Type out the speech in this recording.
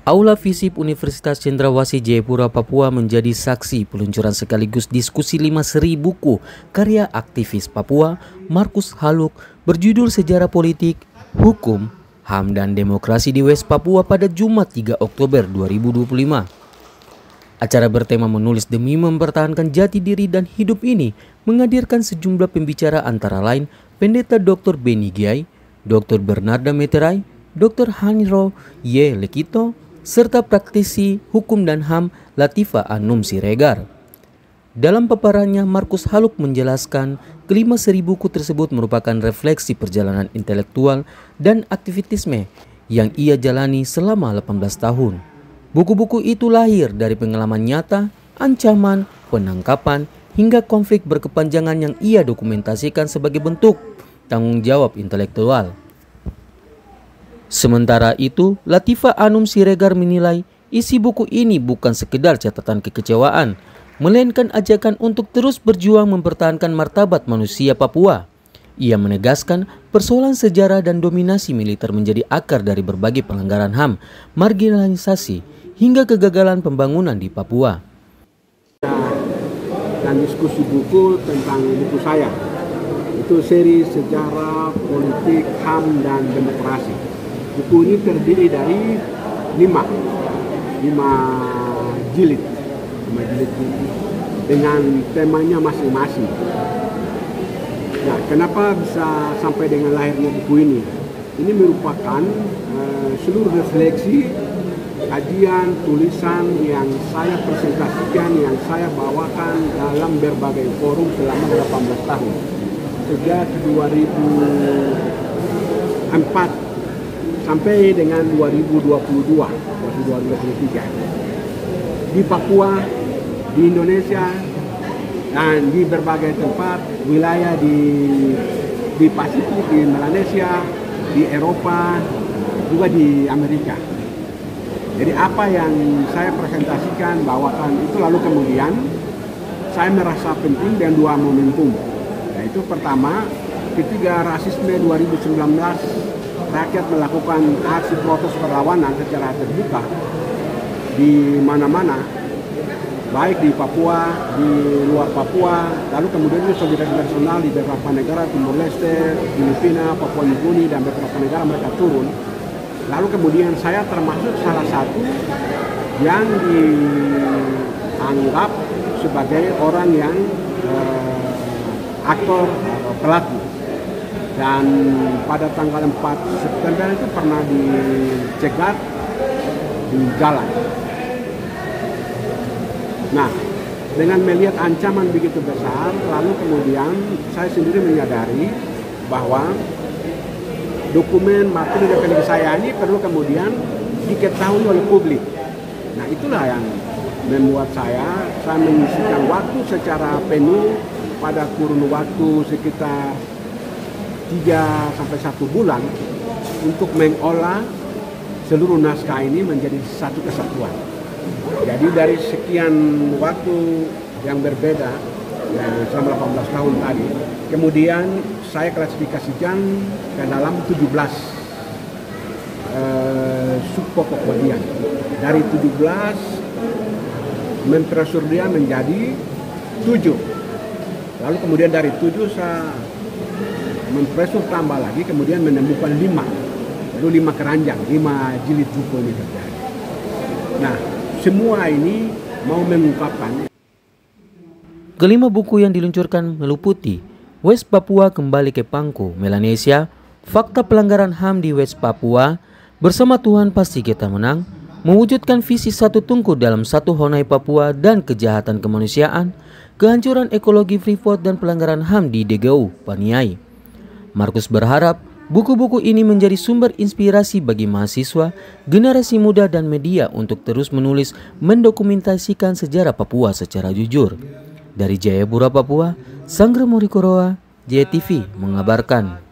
Aula Visip Universitas Cendrawasih Jayapura, Papua menjadi saksi peluncuran sekaligus diskusi 5 seri buku karya aktivis Papua Markus Haluk berjudul Sejarah Politik, Hukum, HAM dan Demokrasi di West Papua pada Jumat 3 Oktober 2025. Acara bertema menulis demi mempertahankan jati diri dan hidup ini menghadirkan sejumlah pembicara antara lain Pendeta Dr. Beni Giai, Dr. Bernarda Meterai, Dr. Haniro Y. Lekito, serta praktisi hukum dan HAM Latifa Anum Siregar. Dalam paparannya, Markus Haluk menjelaskan kelima seri buku tersebut merupakan refleksi perjalanan intelektual dan aktivitisme yang ia jalani selama 18 tahun. Buku-buku itu lahir dari pengalaman nyata, ancaman, penangkapan, hingga konflik berkepanjangan yang ia dokumentasikan sebagai bentuk tanggung jawab intelektual. Sementara itu, Latifa Anum Siregar menilai isi buku ini bukan sekedar catatan kekecewaan, melainkan ajakan untuk terus berjuang mempertahankan martabat manusia Papua. Ia menegaskan persoalan sejarah dan dominasi militer menjadi akar dari berbagai pelanggaran HAM, marginalisasi, hingga kegagalan pembangunan di Papua. Dan diskusi buku tentang buku saya, itu seri Sejarah Politik, HAM dan Demokrasi. Buku ini terdiri dari 5 jilid dengan temanya masing-masing. Nah, kenapa bisa sampai dengan lahirnya buku ini? Ini merupakan seluruh refleksi, kajian, tulisan yang saya presentasikan, yang saya bawakan dalam berbagai forum selama 18 tahun. Sejak 2004 sampai dengan 2023 di Papua, di Indonesia, dan di berbagai tempat wilayah di Pasifik, di Melanesia, di Eropa, juga di Amerika. Jadi apa yang saya presentasikan, bawakan itu, lalu kemudian saya merasa penting dan 2 momentum. Yaitu pertama, ketika rasisme 2019 rakyat melakukan aksi protes perlawanan secara terbuka di mana-mana, baik di Papua, di luar Papua, lalu kemudian solidaritas internasional di beberapa negara Timur Leste, Filipina, Papua Nugini, dan beberapa negara mereka turun. Lalu kemudian saya termasuk salah satu yang dianggap sebagai orang yang aktor atau pelaku. Dan pada tanggal 4 September itu pernah dicegat di jalan. Nah, dengan melihat ancaman begitu besar, lalu kemudian saya sendiri menyadari bahwa dokumen materi rekening saya ini perlu kemudian diketahui oleh publik. Nah, itulah yang membuat saya mengisikan waktu secara penuh pada kurun waktu sekitar 3-1 bulan untuk mengolah seluruh naskah ini menjadi satu kesatuan. Jadi dari sekian waktu yang berbeda selama 18 tahun tadi, kemudian saya klasifikasikan ke dalam 17 subpokok bagian. Dari 17 mempersur dia menjadi 7. Lalu kemudian dari 7 saya mempresur tambah lagi, kemudian menemukan 5, lalu 5 keranjang, 5 jilid buku ini terjadi. Nah, semua ini mau mengungkapkan. Kelima buku yang diluncurkan meliputi West Papua Kembali ke Pangku, Melanesia, Fakta Pelanggaran HAM di West Papua, Bersama Tuhan Pasti Kita Menang, Mewujudkan Visi Satu Tungku dalam Satu Honai Papua dan Kejahatan Kemanusiaan, Kehancuran Ekologi Freeport dan Pelanggaran HAM di DGU, Paniai. Markus berharap buku-buku ini menjadi sumber inspirasi bagi mahasiswa, generasi muda dan media untuk terus menulis mendokumentasikan sejarah Papua secara jujur. Dari Jayapura, Papua, Sanggra Morikoroa, JTV mengabarkan.